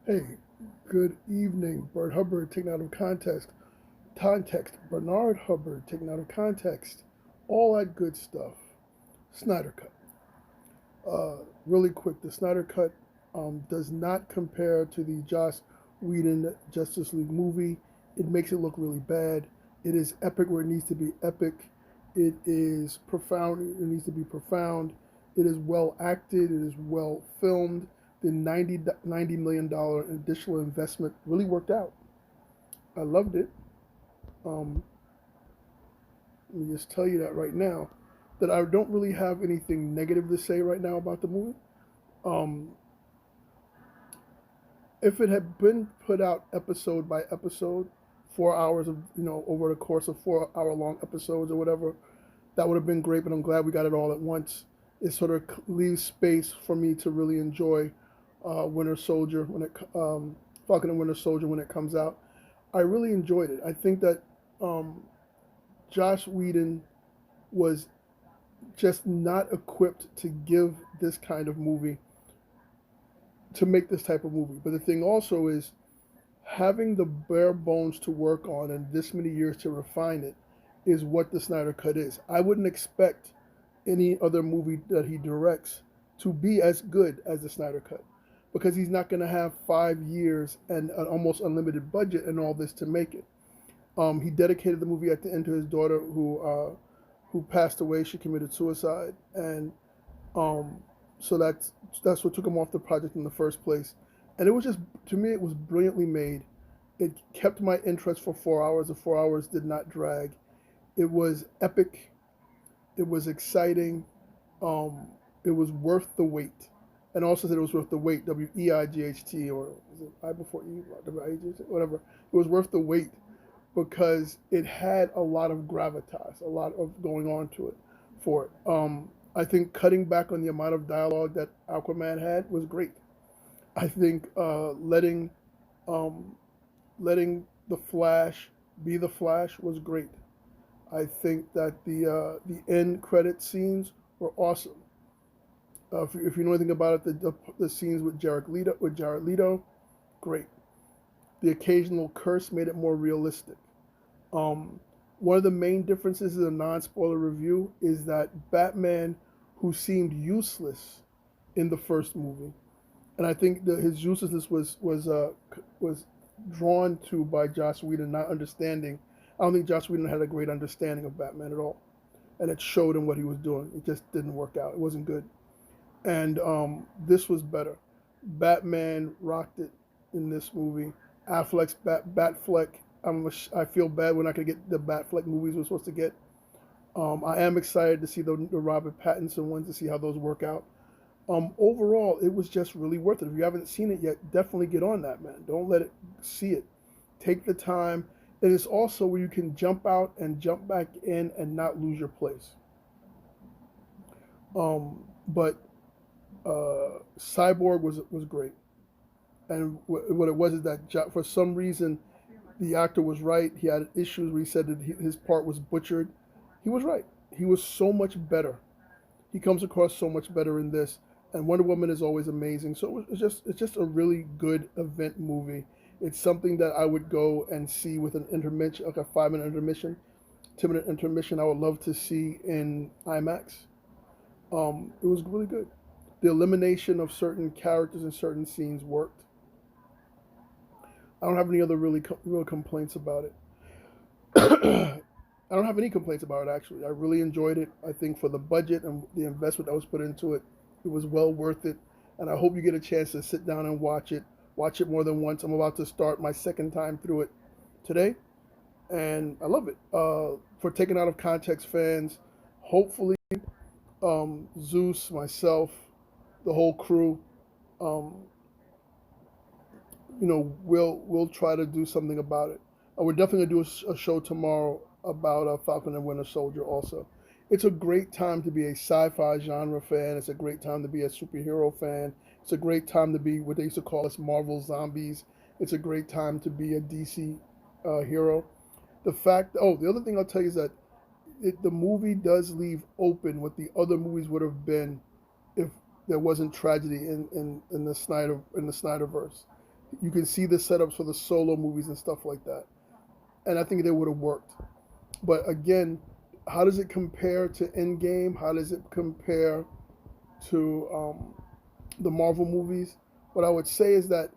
Hey, good evening. Bert Hubbard taken out of context. Bernard Hubbard taken out of context. All that good stuff. Snyder Cut. Really quick, the Snyder Cut does not compare to the Joss Whedon Justice League movie. It makes it look really bad. It is epic where it needs to be epic. It is profound. It needs to be profound. It is well acted. It is well filmed. The $90 million additional investment really worked out. I loved it. Um, Let me just tell you that right now, that I don't really have anything negative to say right now about the movie. Um, if it had been put out episode by episode, 4 hours of over the course of 4 hour long episodes or whatever, that would have been great. But I'm glad we got it all at once. It sort of leaves space for me to really enjoy Winter Soldier Falcon and Winter Soldier when it comes out. I really enjoyed it. I think that um, Josh Whedon was just not equipped to give this kind of movie, to make this type of movie. But the thing also is having the bare bones to work on and this many years to refine it is what the Snyder Cut is. I wouldn't expect any other movie that he directs to be as good as the Snyder Cut because he's not going to have 5 years and an almost unlimited budget and all this to make it. He dedicated the movie at the end to his daughter who passed away. She committed suicide, and um, so that's what took him off the project in the first place. And it was just, to me, it was brilliantly made. It kept my interest for 4 hours. The 4 hours did not drag. It was epic. It was exciting. It was worth the wait. And also said it was worth the wait. WEIGHT, or is it I before E? WIGHT, whatever. It was worth the wait because it had a lot of gravitas, a lot of going on to it for it. I think cutting back on the amount of dialogue that Aquaman had was great. I think um, letting the Flash be the Flash was great. I think that the end credit scenes were awesome. If you know anything about it, the scenes with Jared Leto, great. The occasional curse made it more realistic. Um, One of the main differences in a non-spoiler review is that Batman, who seemed useless in the first movie, and I think that his uselessness was drawn to by Joss Whedon not understanding. I don't think Joss Whedon had a great understanding of Batman at all, and it showed him what he was doing. It just didn't work out. It wasn't good, and this was better. Batman rocked it in this movie. Affleck's Batfleck. I feel bad we're not going to get the Batfleck movies we're supposed to get. I am excited to see the Robert Pattinson ones to see how those work out. Overall, it was just really worth it. If you haven't seen it yet, definitely get on that, man. Don't let it see it. Take the time. And it's also where you can jump out and jump back in and not lose your place. But Cyborg was great. And what it was is that for some reason, the actor was right. He had issues where he said that his part was butchered. He was right. He was so much better. He comes across so much better in this. And Wonder Woman is always amazing. So it's just a really good event movie. It's something that I would go and see with an intermission, like a 5 minute intermission, 2 minute intermission. I would love to see in IMAX. It was really good. The elimination of certain characters and certain scenes worked. I don't have any other real complaints about it. I don't have any complaints about it actually. I really enjoyed it. I think for the budget and the investment that was put into it, it was well worth it. And I hope you get a chance to sit down and watch it. Watch it more than once. I'm about to start my second time through it today, and I love it. For taken out of context fans, hopefully Zeus, myself, the whole crew, um, we'll try to do something about it. We're definitely gonna do a show tomorrow about Falcon and Winter Soldier. Also, it's a great time to be a sci-fi genre fan. It's a great time to be a superhero fan. It's a great time to be what they used to call us Marvel zombies. It's a great time to be a DC hero. The other thing I'll tell you is that the movie does leave open what the other movies would have been if there wasn't tragedy in the Snyderverse. You can see the setups for the solo movies and stuff like that, and I think they would have worked. But again, how does it compare to Endgame? How does it compare to the Marvel movies? What I would say is that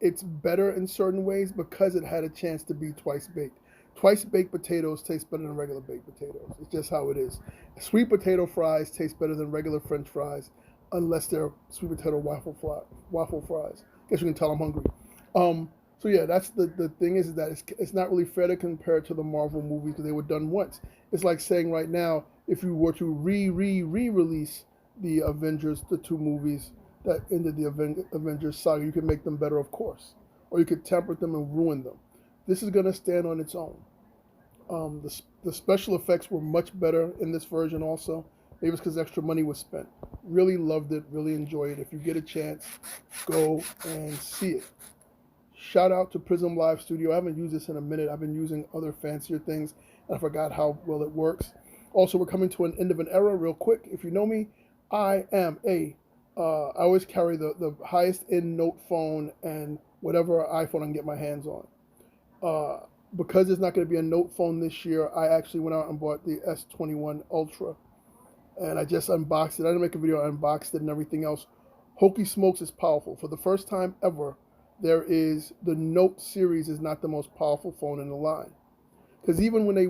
it's better in certain ways because it had a chance to be twice baked. Twice baked potatoes taste better than regular baked potatoes. It's just how it is. Sweet potato fries taste better than regular French fries, unless they're sweet potato waffle fries. Guess you can tell I'm hungry. Um, so yeah, that's the thing is that it's not really fair to compare it to the Marvel movies because they were done once. It's like saying right now, if you were to re-release the Avengers, the two movies that ended the Avengers saga, you could make them better, of course, or you could temper them and ruin them. This is going to stand on its own. The special effects were much better in this version also. Maybe it's because extra money was spent. Really loved it, really enjoyed it. If you get a chance, go and see it. Shout out to Prism Live Studio. I haven't used this in a minute. I've been using other fancier things, and I forgot how well it works. Also, we're coming to an end of an era real quick. If you know me, I am I always carry the highest end Note phone and whatever iPhone I can get my hands on. Because there's not going to be a Note phone this year, I actually went out and bought the S21 Ultra. And I just unboxed it. I didn't make a video, I unboxed it and everything else. Hokey smokes is powerful. For the first time ever, the Note series is not the most powerful phone in the line. Because even when they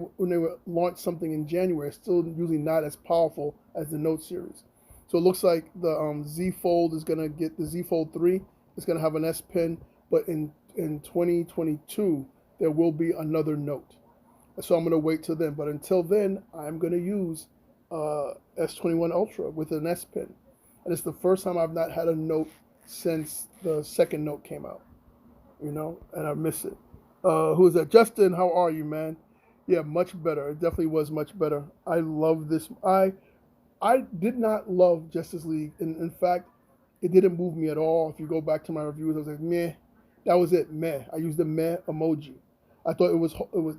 launch something in January, it's still usually not as powerful as the Note series. So it looks like the Z Fold is going to get the Z Fold 3. It's going to have an S Pen, but in 2022 there will be another Note. So I'm going to wait till then. But until then, I'm going to use S21 Ultra with an S Pen, and it's the first time I've not had a Note since the second Note came out. And I miss it. Who is that? Justin, how are you, man? Yeah, much better. It definitely was much better. I love this. I did not love Justice League. In fact, it didn't move me at all. If you go back to my reviews, I was like, meh. That was it, meh. I used the meh emoji. I thought it was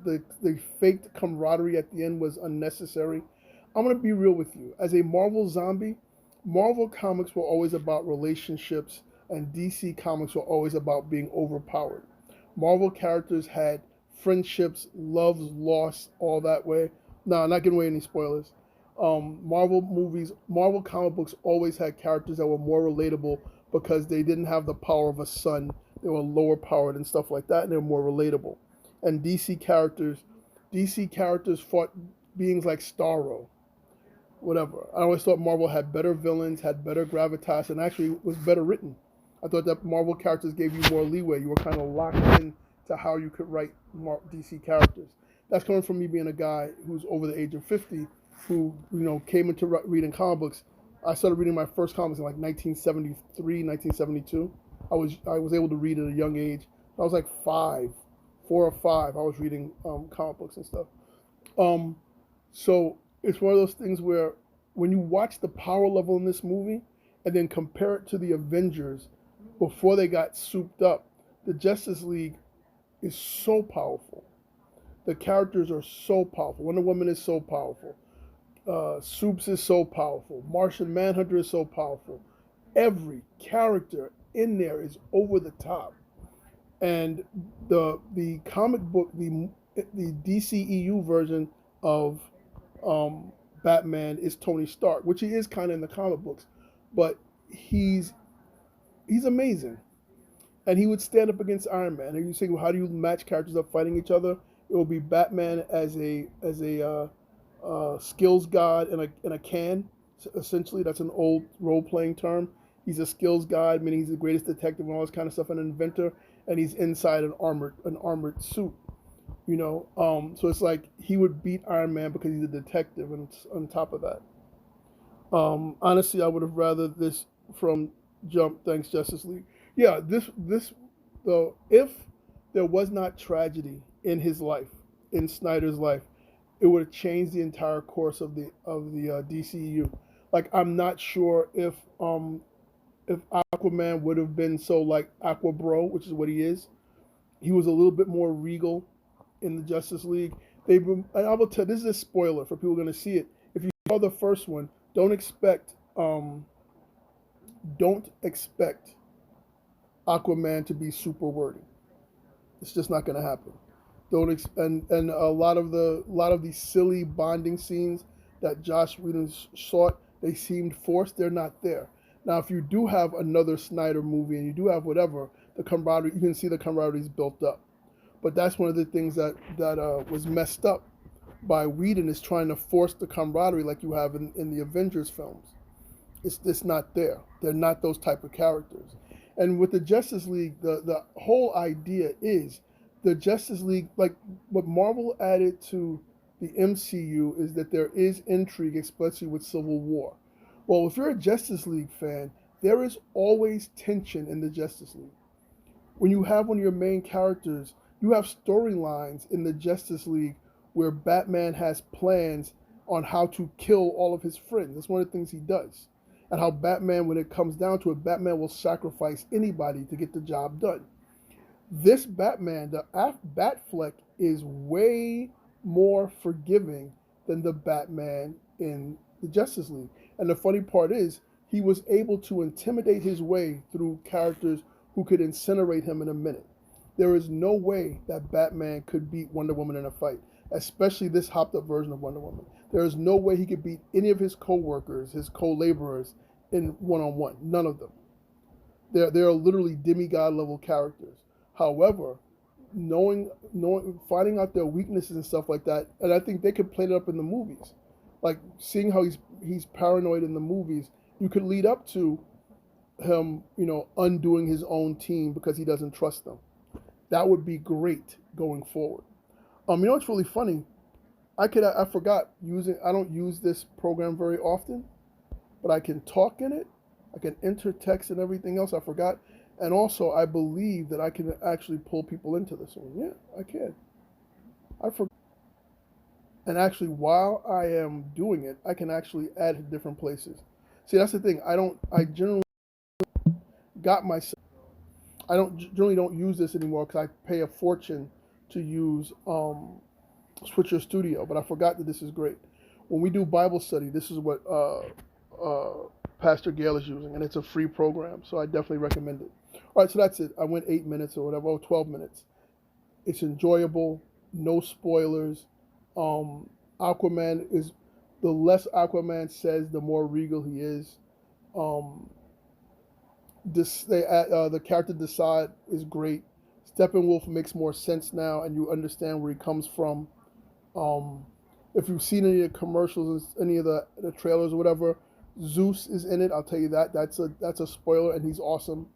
the faked camaraderie at the end was unnecessary. I'm gonna be real with you. As a Marvel zombie, Marvel comics were always about relationships, and DC comics were always about being overpowered. Marvel characters had friendships, loves, loss, all that way. No, not giving away any spoilers. Marvel comic books always had characters that were more relatable because they didn't have the power of a sun. They were lower powered and stuff like that, and they were more relatable. And DC characters fought beings like Starro, whatever. I always thought Marvel had better villains, had better gravitas, and actually was better written. I thought that Marvel characters gave you more leeway. You were kind of locked in to how you could write DC characters. That's coming from me being a guy who's over the age of 50 who came into reading comic books. I started reading my first comics in like 1973, 1972. I was able to read at a young age. I was like 4 or 5. I was reading comic books and stuff. So it's one of those things where when you watch the power level in this movie and then compare it to the Avengers before they got souped up, the Justice League is so powerful. The characters are so powerful. Wonder Woman is so powerful. Supes is so powerful. Martian Manhunter is so powerful. Every character in there is over the top. And the comic book, the DCEU version of Batman is Tony Stark, which he is kind of in the comic books, but he's amazing. And he would stand up against Iron Man. And you say, well, how do you match characters up fighting each other? It will be Batman as a skills god in a can. Essentially, that's an old role-playing term. He's a skills god, meaning he's the greatest detective and all this kind of stuff, an inventor, and he's inside an armored suit. So it's like he would beat Iron Man because he's a detective, and on top of that, honestly, I would have rather this from jump. Thanks, Justice League. Yeah, this though, if there was not tragedy in his life, in Snyder's life, it would have changed the entire course of the DCU. Like, I'm not sure if Aquaman would have been so like Aqua Bro, which is what he is. He was a little bit more regal in the Justice League. And I will tell, this is a spoiler for people going to see it. If you saw the first one, don't expect Aquaman to be super wordy. It's just not going to happen. Don't and a lot of these silly bonding scenes that Josh Whedon sought, they seemed forced. They're not there. Now, if you do have another Snyder movie and you do have whatever, the camaraderie, you can see the camaraderie is built up. But that's one of the things that was messed up by Whedon, is trying to force the camaraderie like you have in the Avengers films. It's not there. They're not those type of characters. And with the Justice League, the whole idea is the Justice League, like what Marvel added to the MCU, is that there is intrigue, especially with Civil War. Well, if you're a Justice League fan, there is always tension in the Justice League. When you have one of your main characters, you have storylines in the Justice League where Batman has plans on how to kill all of his friends. That's one of the things he does. And how Batman, when it comes down to it, Batman will sacrifice anybody to get the job done. This Batman, the Batfleck, is way more forgiving than the Batman in the Justice League. And the funny part is, he was able to intimidate his way through characters who could incinerate him in a minute. There is no way that Batman could beat Wonder Woman in a fight, especially this hopped up version of Wonder Woman. There is no way he could beat any of his co-workers, his co-laborers in one-on-one. None of them. They're literally demigod level characters. However, finding out their weaknesses and stuff like that, and I think they could play it up in the movies. Like seeing how he's paranoid in the movies, you could lead up to him, undoing his own team because he doesn't trust them. That would be great going forward. What's really funny? I forgot using. I don't use this program very often, but I can talk in it. I can enter text and everything else. I forgot, and also I believe that I can actually pull people into this one. Yeah, I can. I forgot. And actually, while I am doing it, I can actually add to different places. See, that's the thing. I generally got myself. I don't generally don't use this anymore because I pay a fortune to use Switcher Studio. But I forgot that this is great. When we do Bible study, this is what Pastor Gail is using, and it's a free program, so I definitely recommend it. All right, so that's it. I went 8 minutes or whatever, 12 minutes. It's enjoyable, no spoilers. Aquaman is, the less Aquaman says, the more regal he is. The character Desaad is great. Steppenwolf makes more sense now, and you understand where he comes from. If you've seen any of the commercials, any of the trailers or whatever, Zeus is in it. I'll tell you that. That's a spoiler, and he's awesome.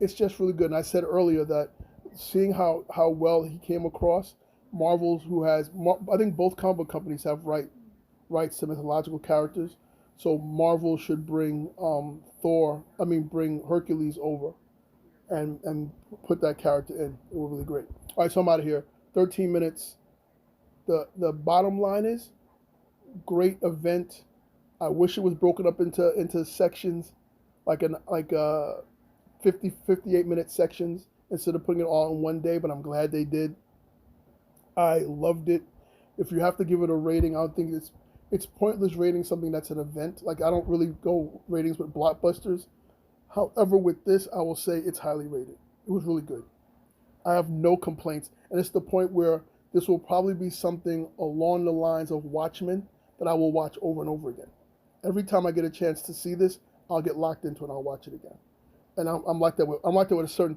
It's just really good. And I said earlier that seeing how well he came across, Marvel's, I think both comic book companies have rights to mythological characters. So Marvel should bring bring Hercules over and put that character in. It was really great. All right, so I'm out of here. 13 minutes. The bottom line is, great event. I wish it was broken up into sections, like 58-minute sections instead of putting it all in one day, but I'm glad they did. I loved it. If you have to give it a rating, I don't think it's pointless rating something that's an event. Like, I don't really go ratings with blockbusters. However, with this, I will say it's highly rated. It was really good. I have no complaints. And it's the point where this will probably be something along the lines of Watchmen that I will watch over and over again. Every time I get a chance to see this, I'll get locked into it and I'll watch it again. And I'm like that with a certain,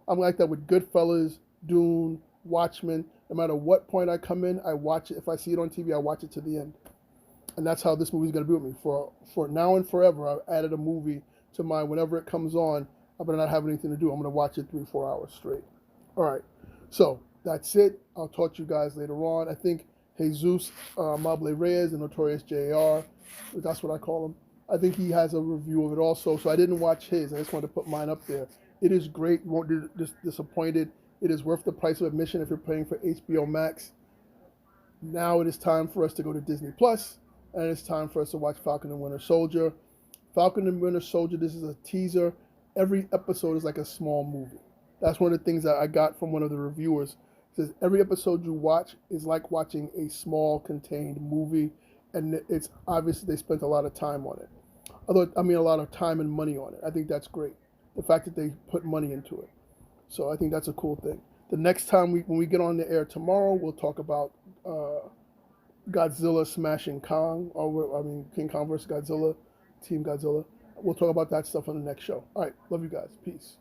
I'm like that with Goodfellas, Dune, Watchmen. No matter what point I come in, I watch it. If I see it on TV, I watch it to the end. And that's how this movie's going to be with me. For now and forever, I've added a movie to my, whenever it comes on, I'm going to not have anything to do. I'm going to watch it 3-4 hours straight. All right. So that's it. I'll talk to you guys later on. I think Jesus Mable Reyes, the Notorious J.R., that's what I call him. I think he has a review of it also. So I didn't watch his. I just wanted to put mine up there. It is great. You won't be disappointed. It is worth the price of admission if you're paying for HBO Max. Now it is time for us to go to Disney Plus, and it's time for us to watch Falcon and Winter Soldier. Falcon and Winter Soldier, this is a teaser. Every episode is like a small movie. That's one of the things that I got from one of the reviewers. It says every episode you watch is like watching a small contained movie, and it's obviously they spent a lot of time on it. A lot of time and money on it. I think that's great. the fact that they put money into it. So I think that's a cool thing. The next time when we get on the air tomorrow, we'll talk about Godzilla smashing Kong, King Kong versus Godzilla, Team Godzilla. We'll talk about that stuff on the next show. All right, love you guys. Peace.